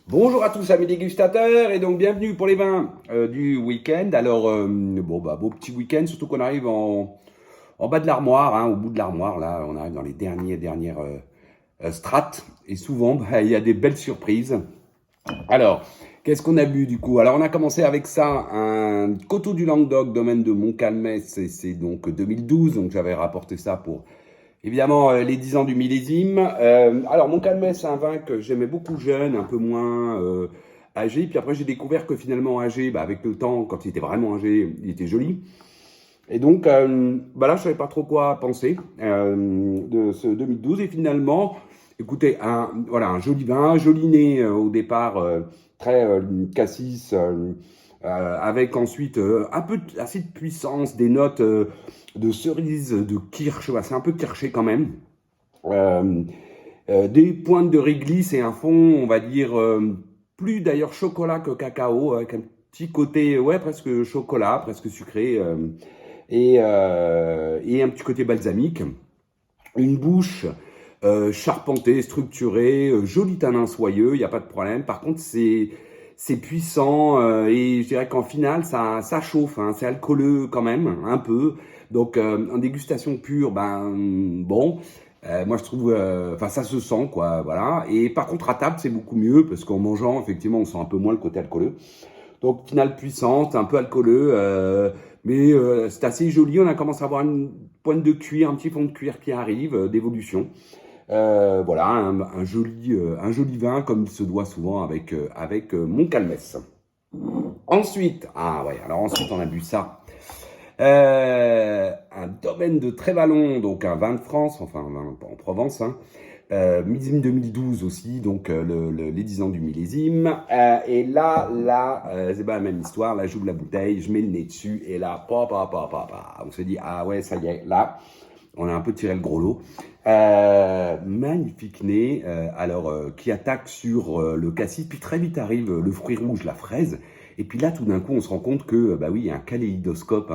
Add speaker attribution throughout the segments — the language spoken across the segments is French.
Speaker 1: Bonjour à tous amis dégustateurs et donc bienvenue pour les vins du week-end. Alors beau petit week-end, surtout qu'on arrive en bas de l'armoire, hein, au bout de l'armoire là, on arrive dans les dernières strates et souvent il y a des belles surprises. Alors qu'est-ce qu'on a bu du coup? Alors on a commencé avec ça un Coteau du Languedoc, domaine de Montcalmès, et c'est donc 2012, donc j'avais rapporté ça pour évidemment, les 10 ans du millésime. Alors, Montcalmès, c'est un vin que j'aimais beaucoup jeune, un peu moins âgé. Puis après, j'ai découvert que finalement, âgé, avec le temps, quand il était vraiment âgé, il était joli. Et donc, là, je savais pas trop quoi penser de ce 2012. Et finalement, écoutez, un joli vin, joli nez au départ, très cassis, avec ensuite un peu assez de puissance, des notes de cerise, de kirsch, c'est un peu kirché quand même. Euh, des pointes de réglisse et un fond, on va dire, plus d'ailleurs chocolat que cacao, avec un petit côté, ouais, presque chocolat, presque sucré, et un petit côté balsamique. Une bouche charpentée, structurée, joli tanin soyeux, il n'y a pas de problème. Par contre, c'est puissant et je dirais qu'en finale, ça chauffe, hein, c'est alcooleux quand même, un peu. Donc, en dégustation pure, bon, moi je trouve, enfin ça se sent quoi, voilà. Et par contre, à table, c'est beaucoup mieux parce qu'en mangeant, effectivement, on sent un peu moins le côté alcooleux. Donc, finale puissante, un peu alcooleux, mais c'est assez joli. On a commencé à avoir une pointe de cuir, un petit fond de cuir qui arrive, d'évolution. Voilà, un joli vin comme il se doit souvent avec Montcalmès. Ensuite, ah ouais, alors ensuite on a bu ça. Un domaine de Trévalon, donc un vin de France, enfin un vin en Provence, hein. Millésime 2012 aussi, donc les 10 ans du millésime. Et là, c'est pas la même histoire. Là, j'ouvre la bouteille, je mets le nez dessus, et là, on se dit, ah ouais, ça y est, là, on a un peu tiré le gros lot. Magnifique nez, qui attaque sur le cassis, puis très vite arrive le fruit rouge, la fraise. Et puis là, tout d'un coup, on se rend compte que, bah oui, il y a un kaléidoscope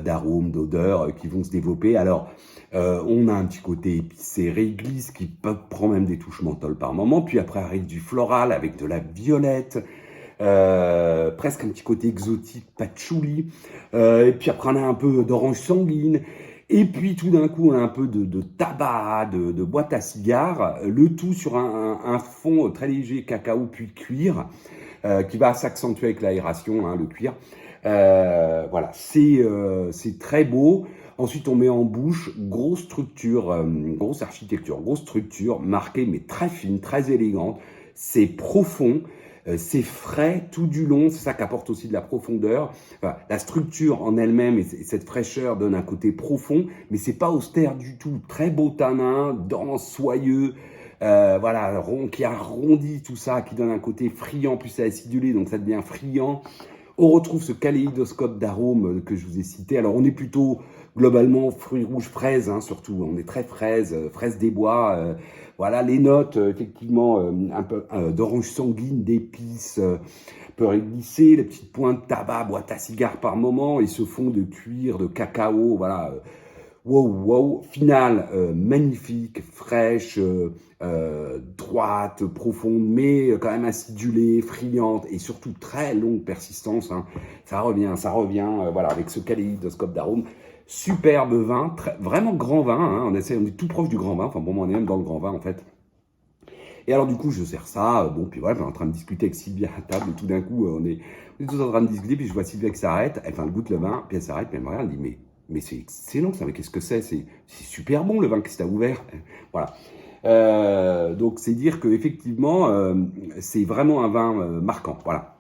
Speaker 1: d'arômes, d'odeurs qui vont se développer. Alors, on a un petit côté épicé, réglisse, qui prend même des touches menthol par moment. Puis après arrive du floral avec de la violette, presque un petit côté exotique, patchouli. Et puis après, on a un peu d'orange sanguine. Et puis tout d'un coup, on a un peu de tabac, de boîte à cigares, le tout sur un fond très léger cacao puis cuir, qui va s'accentuer avec l'aération, hein, le cuir. Voilà, c'est très beau. Ensuite, on met en bouche, grosse structure, grosse architecture, grosse structure, marquée mais très fine, très élégante. C'est profond, c'est frais tout du long, c'est ça qui apporte aussi de la profondeur. Enfin, la structure en elle-même et cette fraîcheur donne un côté profond, mais c'est pas austère du tout. Très beau tanin, dense, soyeux. Voilà, rond, qui arrondit tout ça, qui donne un côté friand, plus c'est acidulé, donc ça devient friand. On retrouve ce kaléidoscope d'arômes que je vous ai cité. Alors, on est plutôt globalement fruits rouges, fraises, hein, surtout. On est très fraises, fraises des bois. Voilà, les notes, effectivement, un peu d'orange sanguine, d'épices, un peu réglissées, les petites pointes de tabac, boîte à cigares par moment, et ce fond de cuir, de cacao, voilà. Wow, finale magnifique, fraîche, droite, profonde, mais quand même acidulée, friande et surtout très longue persistance, hein. Ça revient, voilà, avec ce kaléidoscope d'arômes. Superbe vin, vraiment grand vin, hein. On est tout proche du grand vin, enfin bon, on est même dans le grand vin en fait. Et alors du coup, je sers ça, bon, puis voilà, on est en train de discuter avec Sylvia à table, et tout d'un coup, on est tous en train de discuter, puis je vois Sylvia qui s'arrête, elle goûte le vin, puis elle s'arrête, puis elle me regarde, elle dit, mais c'est excellent ça, mais qu'est-ce que c'est super bon le vin que tu as ouvert. Voilà. Donc c'est dire que effectivement, c'est vraiment un vin marquant. Voilà.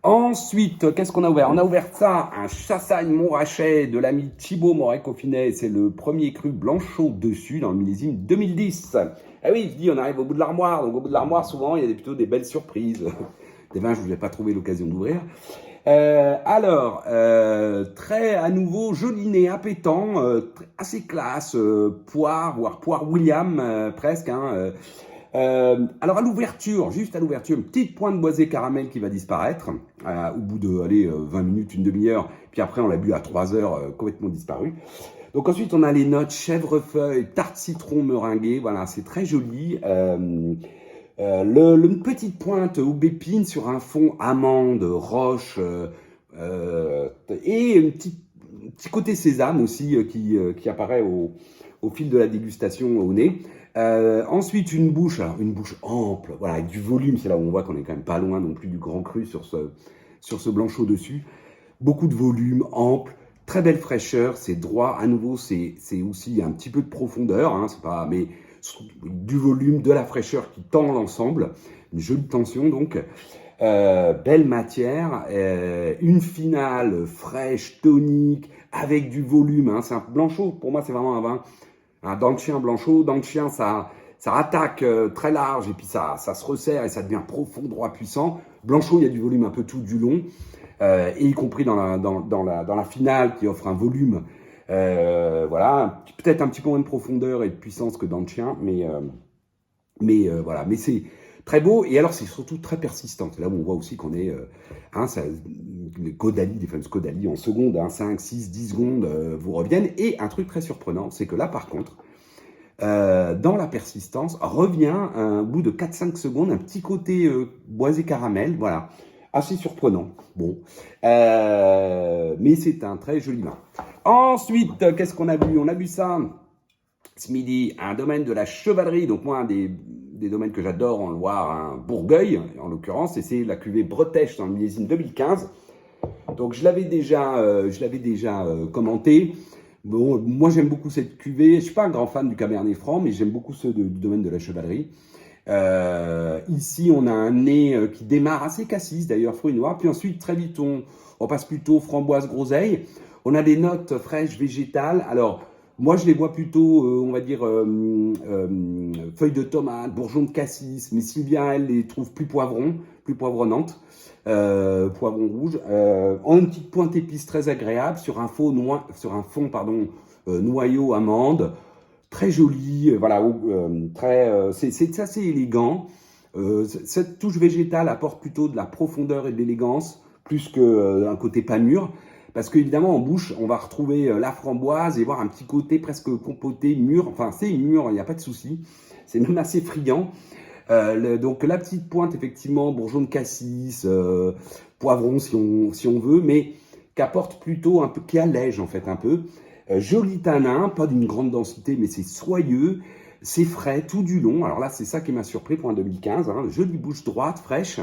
Speaker 1: Ensuite, qu'est-ce qu'on a ouvert? On a ouvert ça, un Chassagne Montrachet de l'ami Thibaut Moret-Coffinet. C'est le premier cru Blanchot dessus dans le millésime 2010. Ah oui, je dis, on arrive au bout de l'armoire. Donc au bout de l'armoire, souvent, il y a plutôt des belles surprises. Des vins, je ne vous ai pas trouvé l'occasion d'ouvrir. Très à nouveau joli nez appétant, assez classe, poire, voire poire William presque, hein. Alors à l'ouverture, juste à l'ouverture, une petite pointe boisée caramel qui va disparaître au bout de 20 minutes, une demi-heure, puis après on l'a bu à 3 heures, complètement disparu. Donc ensuite on a les notes chèvrefeuille, tarte citron meringuée, voilà, c'est très joli. Une petite pointe aubépine sur un fond amande, roche, et un petit côté sésame aussi qui apparaît au fil de la dégustation au nez. Ensuite, alors une bouche ample, voilà, avec du volume. C'est là où on voit qu'on est quand même pas loin non plus du grand cru sur ce blanchot dessus. Beaucoup de volume, ample, très belle fraîcheur, c'est droit. À nouveau, c'est aussi un petit peu de profondeur, hein, c'est pas, mais du volume, de la fraîcheur qui tend l'ensemble. Une jolie tension donc. Belle matière, une finale fraîche, tonique, avec du volume. Hein. C'est un blanchot, pour moi c'est vraiment un vin. Un dent de chien blanchot, dent de chien ça attaque très large et puis ça se resserre et ça devient profond, droit, puissant. Blanchot, il y a du volume un peu tout du long, et y compris dans la finale qui offre un volume. Voilà, peut-être un petit peu moins de profondeur et de puissance que dent de chien, mais voilà, mais c'est très beau, et alors c'est surtout très persistant. C'est là où on voit aussi qu'on est, les Caudalie, les fameuses Caudalie en secondes, 5, 6, 10 secondes vous reviennent. Et un truc très surprenant, c'est que là par contre, dans la persistance, revient un bout de 4-5 secondes, un petit côté boisé caramel, voilà, assez surprenant. Bon, mais c'est un très joli vin. Ensuite, qu'est-ce qu'on a bu? On a bu ça ce midi, un domaine de la chevalerie, donc moi un des domaines que j'adore en Loire, hein, Bourgueil en l'occurrence, et c'est la cuvée Bretèche dans le millésime 2015. Donc je l'avais déjà commenté. Bon, moi j'aime beaucoup cette cuvée. Je suis pas un grand fan du Cabernet Franc, mais j'aime beaucoup ceux du domaine de la chevalerie. Ici on a un nez qui démarre assez cassis, d'ailleurs fruits noirs, puis ensuite très vite on passe plutôt framboise groseille. On a des notes fraîches végétales. Alors moi, je les vois plutôt, on va dire, feuilles de tomate, bourgeons de cassis. Mais Sylvia, elle les trouve plus poivronnantes, poivron rouge. En une petite pointe épice très agréable sur un fond, noyau amande, très joli. Voilà, c'est assez élégant. Cette touche végétale apporte plutôt de la profondeur et de l'élégance, plus qu'un côté pas mûr. Parce qu'évidemment, en bouche, on va retrouver la framboise et voir un petit côté presque compoté, mûr. Enfin, c'est mûr, il n'y a pas de souci. C'est même assez friand. Donc, la petite pointe, effectivement, bourgeon de cassis, poivron si on veut, mais qu'apporte plutôt un peu, qui allège en fait un peu. Joli tanin, pas d'une grande densité, mais c'est soyeux, c'est frais tout du long. Alors là, c'est ça qui m'a surpris pour un 2015. Hein. Jolie bouche droite, fraîche.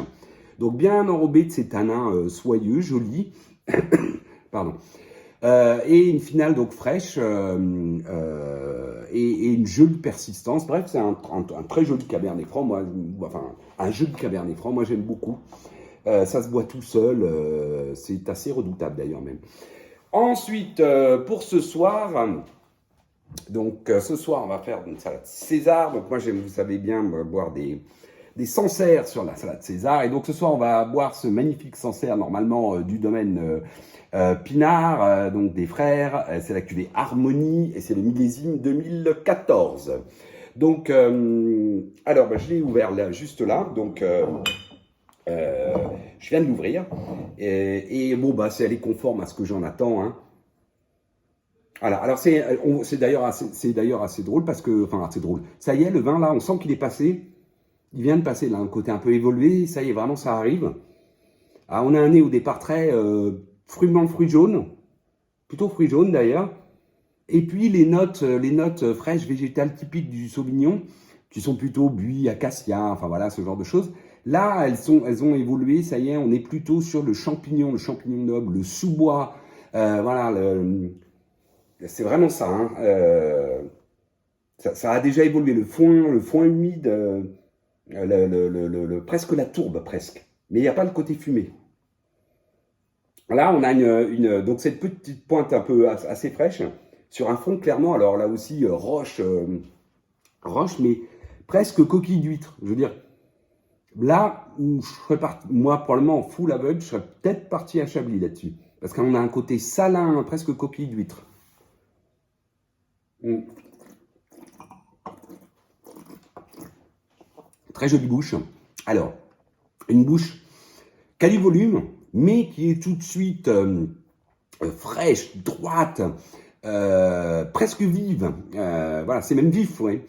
Speaker 1: Donc, bien enrobé de ces tanins soyeux, jolis. Pardon. Et une finale donc fraîche et une jolie persistance. Bref, c'est un très joli Cabernet Franc. Un joli Cabernet Franc. Moi, j'aime beaucoup. Ça se boit tout seul. C'est assez redoutable d'ailleurs même. Ensuite, pour ce soir, ce soir, on va faire une salade César. Donc moi, vous savez bien boire des Sancerre sur la salade César. Et donc ce soir, on va boire ce magnifique Sancerre, normalement du domaine Pinard, donc des frères. C'est la cuvée Harmonie et c'est le millésime 2014. Donc, alors, je l'ai ouvert là, juste là. Donc, je viens de l'ouvrir. Et bon, elle est conforme à ce que j'en attends. Hein. Voilà, alors c'est d'ailleurs assez drôle parce que, enfin, assez drôle. Ça y est, le vin là, on sent qu'il est passé. Il vient de passer là, un côté un peu évolué, ça y est, vraiment, ça arrive. Ah, on a un nez au départ très fruit blanc, fruit jaune, plutôt fruit jaune d'ailleurs. Et puis les notes fraîches, végétales typiques du Sauvignon, qui sont plutôt buis, acacia, enfin voilà, ce genre de choses. Là, elles ont évolué, ça y est, on est plutôt sur le champignon noble, le sous-bois, voilà, c'est vraiment ça, hein. Ça a déjà évolué, le foin humide, presque la tourbe, presque. Mais il n'y a pas le côté fumé. Là, on a donc cette petite pointe un peu assez fraîche, sur un fond clairement, alors là aussi, roche, mais presque coquille d'huître. Je veux dire, là, je serais moi, probablement en full aveugle, je serais peut-être parti à Chablis là-dessus. Parce qu'on a un côté salin, presque coquille d'huître. Très jolie bouche. Alors, une bouche qui a du volume, mais qui est tout de suite fraîche, droite, presque vive. Voilà, c'est même vif, ouais.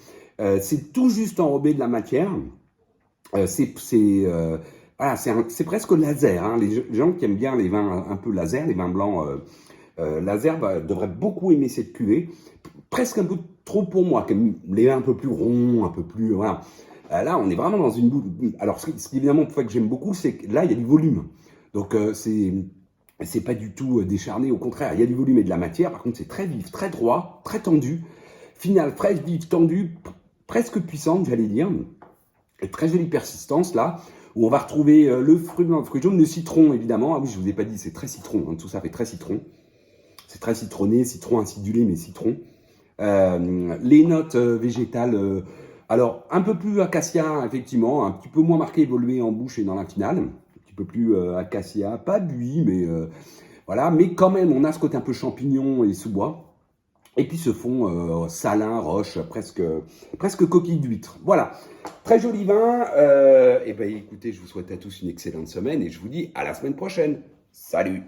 Speaker 1: C'est tout juste enrobé de la matière. Voilà, c'est presque laser, hein. Les gens qui aiment bien les vins un peu laser, les vins blancs laser, devraient beaucoup aimer cette cuvée. Presque un peu trop pour moi, qui aime les vins un peu plus ronds, un peu plus... Voilà. Là, on est vraiment dans une boule. Alors, ce qui évidemment fait que j'aime beaucoup, c'est que là, il y a du volume. Donc, c'est pas du tout décharné, au contraire, il y a du volume et de la matière. Par contre, c'est très vif, très droit, très tendu. Final, fraîche, vive, tendue, presque puissante, j'allais dire. Et très jolie persistance, là, où on va retrouver le fruit blanc, le fruit jaune, le citron, évidemment. Ah oui, je vous ai pas dit, c'est très citron, hein, tout ça fait très citron. C'est très citronné, citron acidulé, mais citron. Les notes végétales, alors un peu plus acacia, effectivement, un petit peu moins marqué, évolué en bouche et dans la finale. Un petit peu plus acacia, pas buis, mais voilà. Mais quand même, on a ce côté un peu champignon et sous-bois. Et puis ce fond salin, roche, presque coquille d'huître. Voilà, très joli vin. Et ben écoutez, je vous souhaite à tous une excellente semaine et je vous dis à la semaine prochaine. Salut!